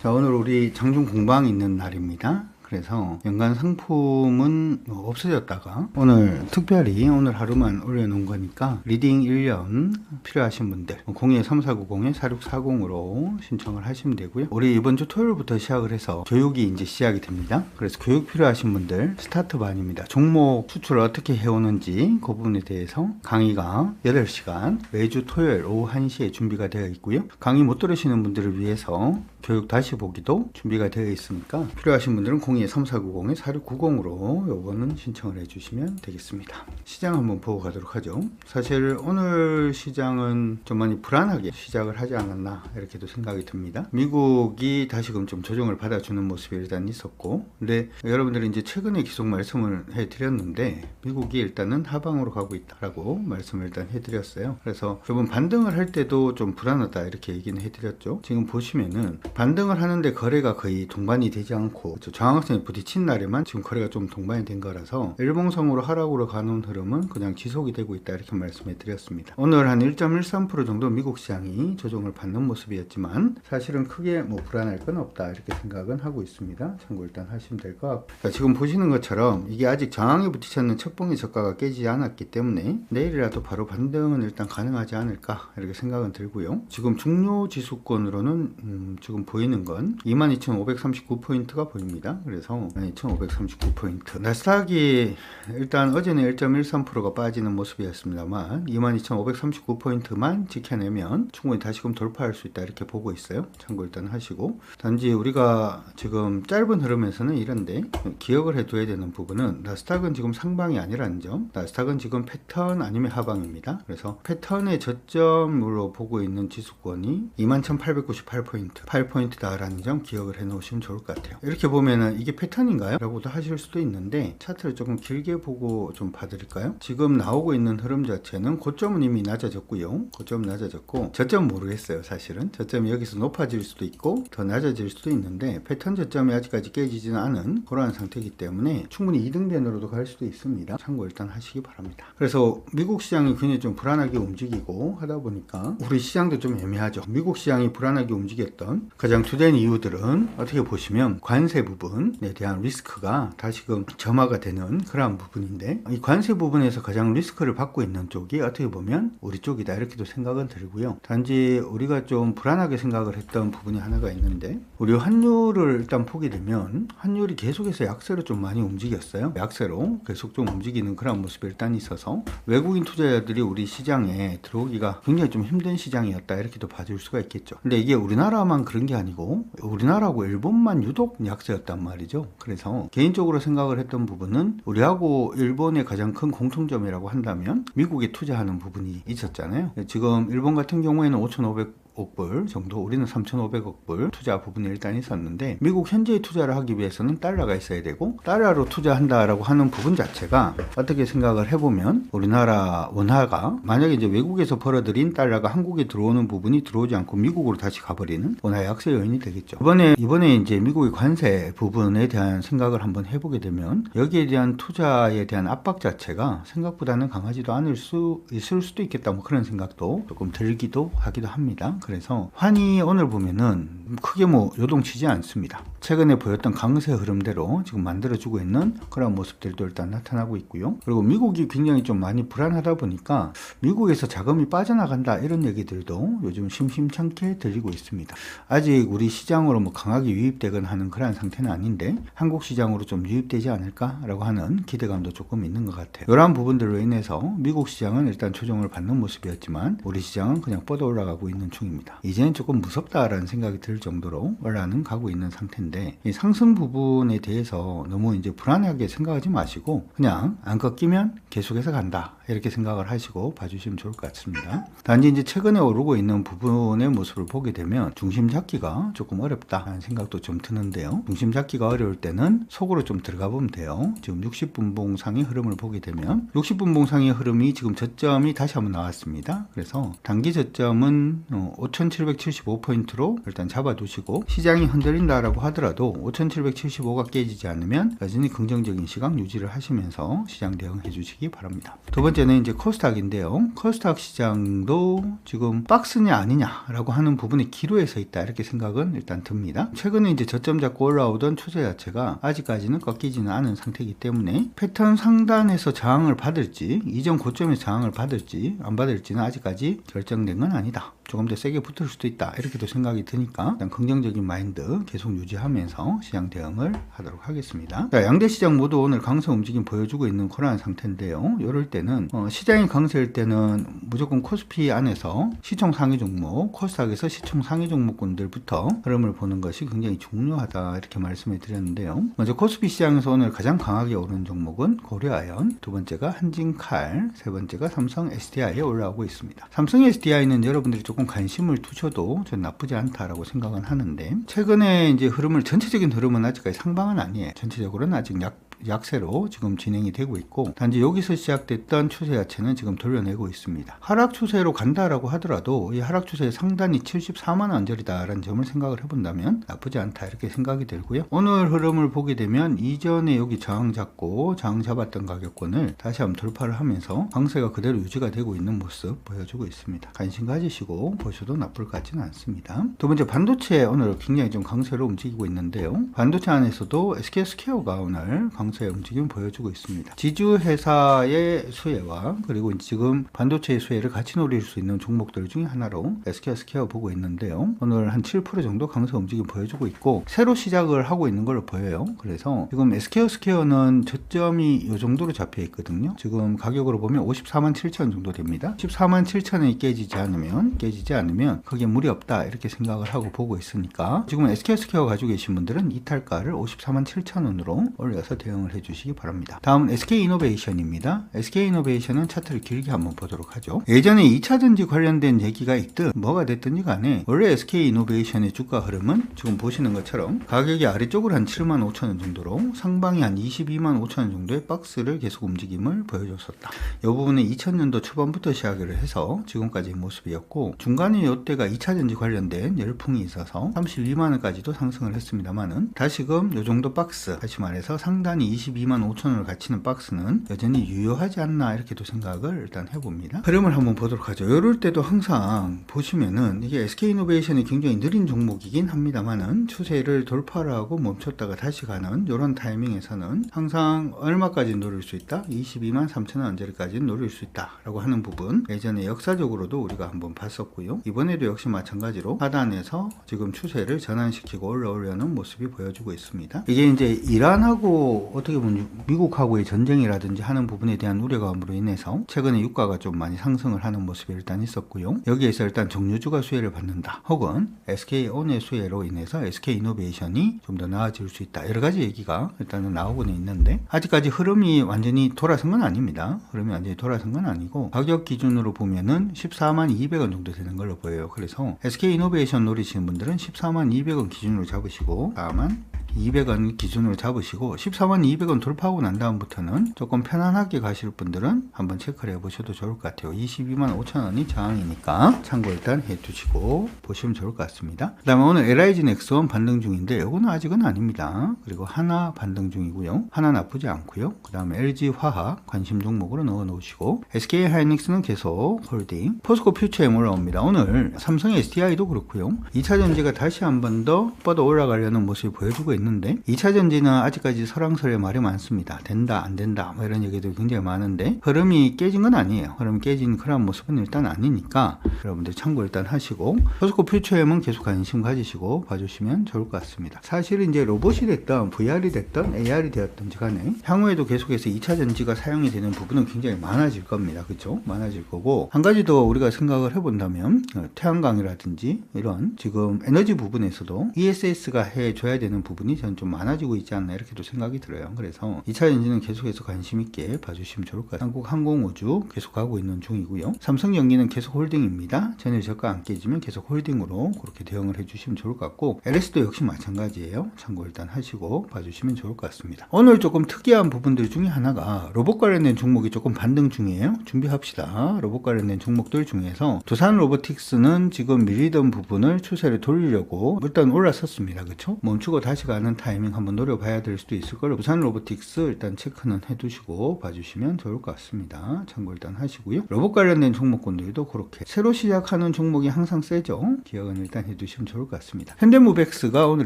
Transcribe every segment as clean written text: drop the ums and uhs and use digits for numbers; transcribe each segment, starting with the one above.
자, 오늘 우리 장중 공방 있는 날입니다. 그래서 연간 상품은 없어졌다가 오늘 특별히 오늘 하루만 올려놓은 거니까 리딩 1년 필요하신 분들 02-3490-4640으로 신청을 하시면 되고요. 우리 이번 주 토요일부터 시작을 해서 교육이 이제 시작이 됩니다. 그래서 교육 필요하신 분들 스타트반입니다. 종목 수출을 어떻게 해오는지 그 부분에 대해서 강의가 8시간 매주 토요일 오후 1시에 준비가 되어 있고요. 강의 못 들으시는 분들을 위해서 교육 다시 보기도 준비가 되어 있으니까 필요하신 분들은 02-3490-4690으로 요거는 신청을 해주시면 되겠습니다. 시장 한번 보고 가도록 하죠. 사실 오늘 시장은 좀 많이 불안하게 시작을 하지 않았나 이렇게도 생각이 듭니다. 미국이 다시금 좀 조정을 받아주는 모습이 일단 있었고, 근데 여러분들이 이제 최근에 계속 말씀을 해드렸는데 미국이 일단은 하방으로 가고 있다라고 말씀을 일단 해드렸어요. 그래서 이번 반등을 할 때도 좀 불안하다 이렇게 얘기는 해드렸죠. 지금 보시면은 반등을 하는데 거래가 거의 동반이 되지 않고 저항선에 부딪힌 날에만 지금 거래가 좀 동반이 된 거라서 일봉성으로 하락으로 가는 흐름은 그냥 지속이 되고 있다 이렇게 말씀해 드렸습니다. 오늘 한 1.13% 정도 미국 시장이 조정을 받는 모습이었지만 사실은 크게 뭐 불안할 건 없다 이렇게 생각은 하고 있습니다. 참고 일단 하시면 될 것 같고, 지금 보시는 것처럼 이게 아직 저항에 부딪혔는 첫봉의 저가가 깨지지 않았기 때문에 내일이라도 바로 반등은 일단 가능하지 않을까 이렇게 생각은 들고요. 지금 중요 지수권으로는 지금 보이는 건 22,539포인트가 보입니다. 그래서 2239포인트. 나스닥이 일단 어제는 1.13%가 빠지는 모습이었습니다만 22,539포인트만 지켜내면 충분히 다시금 돌파할 수 있다 이렇게 보고 있어요. 참고 일단 하시고, 단지 우리가 지금 짧은 흐름에서는 이런데 기억을 해둬야 되는 부분은 나스닥은 지금 상방이 아니라는 점, 나스닥은 지금 패턴 아니면 하방입니다. 그래서 패턴의 저점으로 보고 있는 지수권이 21,898포인트 8포인트다라는 점 기억을 해 놓으시면 좋을 것 같아요. 이렇게 보면은 이게 패턴인가요? 라고도 하실 수도 있는데 차트를 조금 길게 보고 좀 봐드릴까요? 지금 나오고 있는 흐름 자체는 고점은 이미 낮아졌고요. 고점은 낮아졌고 저점 모르겠어요. 사실은 저점이 여기서 높아질 수도 있고 더 낮아질 수도 있는데 패턴 저점이 아직까지 깨지지는 않은 그러한 상태이기 때문에 충분히 이등변으로도 갈 수도 있습니다. 참고 일단 하시기 바랍니다. 그래서 미국 시장이 굉장히 좀 불안하게 움직이고 하다 보니까 우리 시장도 좀 애매하죠. 미국 시장이 불안하게 움직였던 가장 주된 이유들은 어떻게 보시면 관세 부분에 대한 리스크가 다시금 점화가 되는 그러한 부분인데, 이 관세 부분에서 가장 리스크를 받고 있는 쪽이 어떻게 보면 우리 쪽이다 이렇게도 생각은 들고요. 단지 우리가 좀 불안하게 생각을 했던 부분이 하나가 있는데, 우리 환율을 일단 보게 되면 환율이 계속해서 약세로 좀 많이 움직였어요. 약세로 계속 좀 움직이는 그런 모습이 일단 있어서 외국인 투자자들이 우리 시장에 들어오기가 굉장히 좀 힘든 시장이었다 이렇게도 봐줄 수가 있겠죠. 근데 이게 우리나라만 그런 게 아니고 우리나라하고 일본만 유독 약세였단 말이죠. 그래서 개인적으로 생각을 했던 부분은 우리하고 일본의 가장 큰 공통점이라고 한다면 미국에 투자하는 부분이 있었잖아요. 지금 일본 같은 경우에는 5,500억 불 정도, 우리는 3,500억 불 투자 부분이 일단 있었는데, 미국 현지에 투자를 하기 위해서는 달러가 있어야 되고 달러로 투자한다라고 하는 부분 자체가 어떻게 생각을 해보면 우리나라 원화가 만약에 이제 외국에서 벌어들인 달러가 한국에 들어오는 부분이 들어오지 않고 미국으로 다시 가버리는 원화 약세 요인이 되겠죠. 이번에 이제 미국의 관세 부분에 대한 생각을 한번 해보게 되면 여기에 대한 투자에 대한 압박 자체가 생각보다는 강하지도 않을 수 있을 수도 있겠다, 뭐 그런 생각도 조금 들기도 하기도 합니다. 그래서 환이 오늘 보면은 크게 뭐 요동치지 않습니다. 최근에 보였던 강세 흐름대로 지금 만들어주고 있는 그런 모습들도 일단 나타나고 있고요. 그리고 미국이 굉장히 좀 많이 불안하다 보니까 미국에서 자금이 빠져나간다 이런 얘기들도 요즘 심심찮게 들리고 있습니다. 아직 우리 시장으로 뭐 강하게 유입되거나 하는 그런 상태는 아닌데 한국 시장으로 좀 유입되지 않을까라고 하는 기대감도 조금 있는 것 같아요. 이러한 부분들로 인해서 미국 시장은 일단 조정을 받는 모습이었지만 우리 시장은 그냥 뻗어 올라가고 있는 중입니다. 이제는 조금 무섭다라는 생각이 들 정도로 올라는 가고 있는 상태인데, 이 상승 부분에 대해서 너무 이제 불안하게 생각하지 마시고 그냥 안 꺾이면 계속해서 간다 이렇게 생각을 하시고 봐주시면 좋을 것 같습니다. 단지 이제 최근에 오르고 있는 부분의 모습을 보게 되면 중심 잡기가 조금 어렵다는 생각도 좀 드는데요. 중심 잡기가 어려울 때는 속으로 좀 들어가 보면 돼요. 지금 60분봉상의 흐름을 보게 되면 60분봉상의 흐름이 지금 저점이 다시 한번 나왔습니다. 그래서 단기 저점은 5,775포인트로 일단 잡아두시고, 시장이 흔들린다라고 하더라도 5,775가 깨지지 않으면 여전히 긍정적인 시각 유지를 하시면서 시장 대응해 주시기 바랍니다. 두 번째 번째는 이제 코스닥인데요. 코스닥 시장도 지금 박스냐 아니냐라고 하는 부분이 기로에 서 있다 이렇게 생각은 일단 듭니다. 최근에 이제 저점 잡고 올라오던 추세 자체가 아직까지는 꺾이지는 않은 상태이기 때문에 패턴 상단에서 저항을 받을지 이전 고점에서 저항을 받을지 안 받을지는 아직까지 결정된 건 아니다. 조금 더 세게 붙을 수도 있다 이렇게도 생각이 드니까 일단 긍정적인 마인드 계속 유지하면서 시장 대응을 하도록 하겠습니다. 자, 양대 시장 모두 오늘 강세 움직임 보여주고 있는 그러한 상태인데요. 이럴 때는 시장이 강세일 때는 무조건 코스피 안에서 시총 상위 종목, 코스닥에서 시총 상위 종목군들부터 흐름을 보는 것이 굉장히 중요하다 이렇게 말씀을 드렸는데요. 먼저 코스피 시장에서 오늘 가장 강하게 오른 종목은 고려아연, 두 번째가 한진칼, 세 번째가 삼성 SDI에 올라오고 있습니다. 삼성 SDI는 여러분들이 조금 관심을 두셔도 전 나쁘지 않다라고 생각은 하는데 최근에 이제 전체적인 흐름은 아직까지 상방은 아니에요. 전체적으로는 아직 약세로 지금 진행이 되고 있고 단지 여기서 시작됐던 추세 자체는 지금 돌려내고 있습니다. 하락 추세로 간다라고 하더라도 이 하락 추세의 상단이 74만 원짜리다라는 점을 생각을 해본다면 나쁘지 않다 이렇게 생각이 들고요. 오늘 흐름을 보게 되면 이전에 여기 저항 잡았던 가격권을 다시 한번 돌파를 하면서 강세가 그대로 유지가 되고 있는 모습 보여주고 있습니다. 관심 가지시고 보셔도 나쁠 것 같지는 않습니다. 두 번째 반도체 오늘 굉장히 좀 강세로 움직이고 있는데요. 반도체 안에서도 SK스퀘어가 오늘 강세의 움직임을 보여주고 있습니다. 지주 회사의 수혜와 그리고 지금 반도체의 수혜를 같이 노릴 수 있는 종목들 중에 하나로 SK스퀘어 보고 있는데요. 오늘 한 7% 정도 강세 움직임 보여주고 있고 새로 시작을 하고 있는 걸로 보여요. 그래서 지금 SK스퀘어는 저점이 이 정도로 잡혀 있거든요. 지금 가격으로 보면 54만 7천 정도 됩니다. 14만 7천원이 깨지지 않으면 크게 무리 없다 이렇게 생각을 하고 보고 있으니까 지금 SK스퀘어 가지고 계신 분들은 이탈가를 54만 7천원으로 올려서 대응을 해주시기 바랍니다. 다음은 SK이노베이션입니다. SK이노베이션은 차트를 길게 한번 보도록 하죠. 예전에 2차전지 관련된 얘기가 있든 뭐가 됐든지 간에 원래 SK이노베이션의 주가 흐름은 지금 보시는 것처럼 가격이 아래쪽으로 한 7만 5천원 정도로 상방이 한 22만 5천원 정도의 박스를 계속 움직임을 보여줬었다. 이 부분은 2000년도 초반부터 시작을 해서 지금까지의 모습이었고 중간에 이때가 2차전지 관련된 열풍이 있어서 32만원까지도 상승을 했습니다만은 다시금 이 정도 박스 다시 말해서 상단이 22만 5천원을 갖추는 박스는 여전히 유효하지 않나 이렇게도 생각을 일단 해봅니다. 흐름을 한번 보도록 하죠. 이럴 때도 항상 보시면은 이게 SK이노베이션이 굉장히 느린 종목이긴 합니다만은 추세를 돌파를 하고 멈췄다가 다시 가는 이런 타이밍에서는 항상 얼마까지 노릴 수 있다? 22만 3천원 언저리까지 노릴 수 있다 라고 하는 부분 예전에 역사적으로도 우리가 한번 봤었고요. 이번에도 역시 마찬가지로 하단에서 지금 추세를 전환시키고 올라오려는 모습이 보여주고 있습니다. 이게 이제 이란하고 어떻게 보면 미국하고의 전쟁이라든지 하는 부분에 대한 우려감으로 인해서 최근에 유가가 좀 많이 상승을 하는 모습이 일단 있었고요. 여기에서 일단 정유주가 수혜를 받는다. 혹은 SK온의 수혜로 인해서 SK이노베이션이 좀 더 나아질 수 있다. 여러 가지 얘기가 일단은 나오고는 있는데 아직까지 흐름이 완전히 돌아선 건 아닙니다. 흐름이 완전히 돌아선 건 아니고 가격 기준으로 보면은 14만 200원 정도 되는 걸로 보여요. 그래서 SK이노베이션 노리시는 분들은 14만 200원 기준으로 잡으시고 4만 200원 기준으로 잡으시고 14만 200원 돌파하고 난 다음부터는 조금 편안하게 가실 분들은 한번 체크를 해보셔도 좋을 것 같아요. 22만 5천원이 저항이니까 참고 일단 해두시고 보시면 좋을 것 같습니다. 그 다음에 오늘 LIG 넥스원 반등 중인데 이거는 아직은 아닙니다. 그리고 하나 반등 중이고요. 하나 나쁘지 않고요. 그 다음에 LG화학 관심 종목으로 넣어 놓으시고 SK하이닉스는 계속 홀딩, 포스코 퓨처엠 올라옵니다. 오늘 삼성 SDI도 그렇고요. 2차전지가 다시 한 번 더 뻗어 올라가려는 모습을 보여주고 있는데 2차전지는 아직까지 설왕설래 말이 많습니다. 된다 안 된다 뭐 이런 얘기도 굉장히 많은데 흐름이 깨진 건 아니에요. 흐름이 깨진 그런 모습은 일단 아니니까 여러분들 참고 일단 하시고 포스코 퓨처엠은 계속 관심 가지시고 봐주시면 좋을 것 같습니다. 사실 이제 로봇이 됐던 VR이 됐던 AR이 되었던지 간에 향후에도 계속해서 2차전지가 사용이 되는 부분은 굉장히 많아질 겁니다. 그렇죠? 많아질 거고 한 가지 더 우리가 생각을 해본다면 태양광이라든지 이런 지금 에너지 부분에서도 ESS가 해줘야 되는 부분이 저는 좀 많아지고 있지 않나 이렇게도 생각이 들어요. 그래서 2차전지는 계속해서 관심 있게 봐주시면 좋을 것 같아요. 한국항공우주 계속 가고 있는 중이고요. 삼성전기는 계속 홀딩입니다. 전일 저가 안 깨지면 계속 홀딩으로 그렇게 대응을 해주시면 좋을 것 같고 LS도 역시 마찬가지예요. 참고 일단 하시고 봐주시면 좋을 것 같습니다. 오늘 조금 특이한 부분들 중에 하나가 로봇 관련된 종목이 조금 반등 중이에요. 준비합시다. 로봇 관련된 종목들 중에서 두산 로보틱스는 지금 밀리던 부분을 추세를 돌리려고 일단 올라섰습니다. 그렇죠? 멈추고 다시 가는 가는 타이밍 한번 노려봐야 될 수도 있을 거예요. 부산 로보틱스 일단 체크는 해두시고 봐주시면 좋을 것 같습니다. 참고 일단 하시고요. 로봇 관련된 종목군들도 그렇게 새로 시작하는 종목이 항상 세죠. 기억은 일단 해두시면 좋을 것 같습니다. 현대무백스가 오늘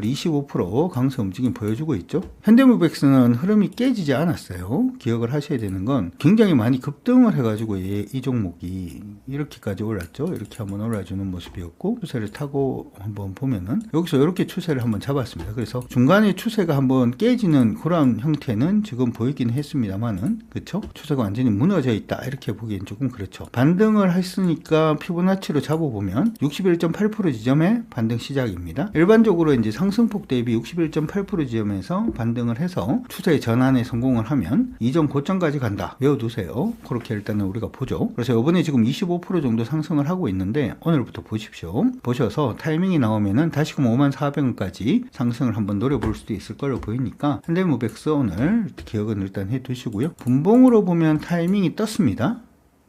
25% 강세 움직임 보여주고 있죠. 현대무백스는 흐름이 깨지지 않았어요. 기억을 하셔야 되는 건 굉장히 많이 급등을 해가지고 이 종목이 이렇게까지 올랐죠. 이렇게 한번 올라주는 모습이었고 추세를 타고 한번 보면은 여기서 이렇게 추세를 한번 잡았습니다. 그래서 중간에 추세가 한번 깨지는 그런 형태는 지금 보이긴 했습니다만은 그쵸? 추세가 완전히 무너져 있다 이렇게 보기엔 조금 그렇죠. 반등을 했으니까 피보나치로 잡아보면 61.8% 지점에 반등 시작입니다. 일반적으로 이제 상승폭 대비 61.8% 지점에서 반등을 해서 추세의 전환에 성공을 하면 이전 고점까지 간다. 외워두세요. 그렇게 일단은 우리가 보죠. 그래서 이번에 지금 25% 정도 상승을 하고 있는데 오늘부터 보십시오. 보셔서 타이밍이 나오면은 다시금 54,400원까지 상승을 한번 노려볼 수도 있을 걸로 보이니까 현대무백스 오늘 기억은 일단 해두시고요. 분봉으로 보면 타이밍이 떴습니다.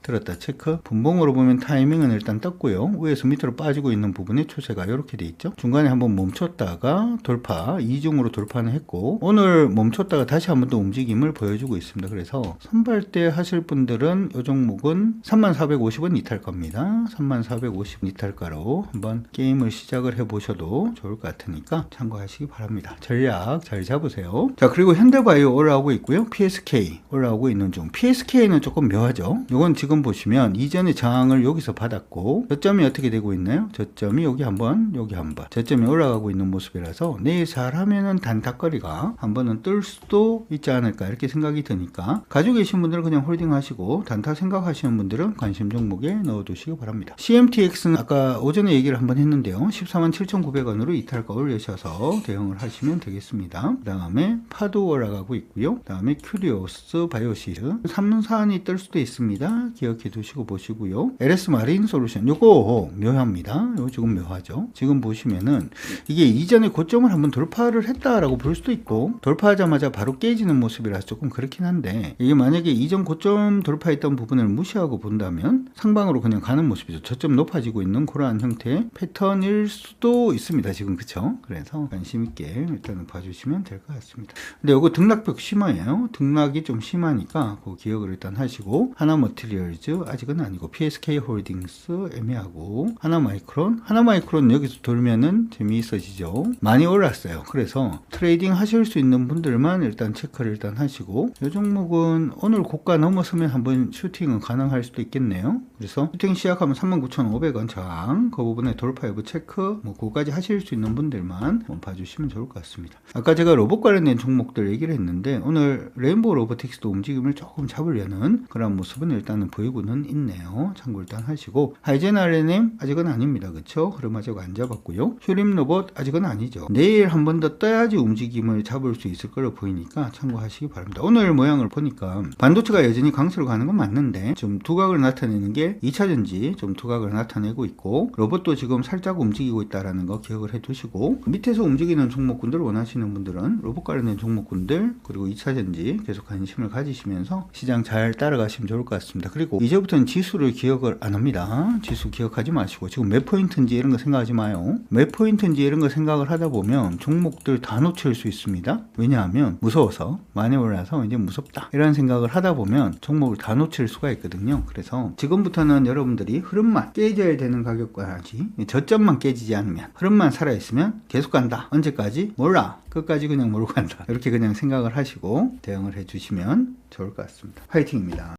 들었다 체크. 분봉으로 보면 타이밍은 일단 떴고요. 위에서 밑으로 빠지고 있는 부분에 추세가 이렇게 돼 있죠. 중간에 한번 멈췄다가 돌파, 이중으로 돌파는 했고 오늘 멈췄다가 다시 한번 또 움직임을 보여주고 있습니다. 그래서 선발대 하실 분들은 이 종목은 3450원 이탈 겁니다. 3450 이탈가로 한번 게임을 시작을 해보셔도 좋을 것 같으니까 참고하시기 바랍니다. 전략 잘 잡으세요. 자, 그리고 현대바이오 올라오고 있고요. PSK 올라오고 있는 중. PSK는 조금 묘하죠. 이건 지금 보시면 이전에 저항을 여기서 받았고 저점이 어떻게 되고 있나요? 저점이 여기 한번 여기 한번 저점이 올라가고 있는 모습이라서 내일 잘하면은 단타거리가 한 번은 뜰 수도 있지 않을까 이렇게 생각이 드니까 가지고 계신 분들은 그냥 홀딩 하시고 단타 생각하시는 분들은 관심 종목에 넣어두시기 바랍니다. CMTX는 아까 오전에 얘기를 한번 했는데요. 147,900원으로 이탈가 올리셔서 대응을 하시면 되겠습니다. 그 다음에 파도 올라가고 있고요. 그 다음에 큐리오스 바이오시스 3산이 뜰 수도 있습니다. 기억해 두시고 보시고요. LS 마린 솔루션 요거 묘합니다. 요거 조금 묘하죠. 지금 보시면은 이게 이전에 고점을 한번 돌파를 했다라고 볼 수도 있고 돌파하자마자 바로 깨지는 모습이라서 조금 그렇긴 한데 이게 만약에 이전 고점 돌파했던 부분을 무시하고 본다면 상방으로 그냥 가는 모습이죠. 저점 높아지고 있는 그러한 형태의 패턴일 수도 있습니다. 지금 그쵸? 그래서 관심 있게 일단은 봐주시면 될 것 같습니다. 근데 요거 등락벽 심해요. 등락이 좀 심하니까 그 기억을 일단 하시고 하나머티리얼 아직은 아니고 PSK 홀딩스 애매하고 하나마이크론 여기서 돌면은 재미있어지죠. 많이 올랐어요. 그래서 트레이딩 하실 수 있는 분들만 일단 체크를 일단 하시고 이 종목은 오늘 고가 넘어서면 한번 슈팅은 가능할 수도 있겠네요. 그래서 슈팅 시작하면 39,500원 저항 그 부분에 돌파 여부 체크 그거까지 하실 수 있는 분들만 한번 봐주시면 좋을 것 같습니다. 아까 제가 로봇 관련된 종목들 얘기를 했는데 오늘 레인보우 로보틱스도 움직임을 조금 잡으려는 그런 모습은 일단은 보이고는 있네요. 참고 일단 하시고 하이젠 RNM 아직은 아닙니다. 그쵸? 흐름 아직 안 잡았고요. 휴림 로봇 아직은 아니죠. 내일 한 번 더 떠야지 움직임을 잡을 수 있을 걸로 보이니까 참고하시기 바랍니다. 오늘 모양을 보니까 반도체가 여전히 강세로 가는 건 맞는데 좀 두각을 나타내는 게 2차전지 좀 두각을 나타내고 있고 로봇도 지금 살짝 움직이고 있다라는 거 기억을 해 두시고 밑에서 움직이는 종목군들 원하시는 분들은 로봇 관련된 종목군들 그리고 2차전지 계속 관심을 가지시면서 시장 잘 따라가시면 좋을 것 같습니다. 그리고 이제부터는 지수를 기억을 안 합니다. 지수 기억하지 마시고 지금 몇 포인트인지 이런 거 생각하지 마요. 몇 포인트인지 이런 거 생각을 하다 보면 종목들 다 놓칠 수 있습니다. 왜냐하면 무서워서 많이 올라서 이제 무섭다 이런 생각을 하다 보면 종목을 다 놓칠 수가 있거든요. 그래서 지금부터는 여러분들이 흐름만 깨져야 되는 가격까지 저점만 깨지지 않으면 흐름만 살아있으면 계속 간다. 언제까지? 몰라. 끝까지 그냥 몰고 간다. 이렇게 그냥 생각을 하시고 대응을 해주시면 좋을 것 같습니다. 화이팅입니다.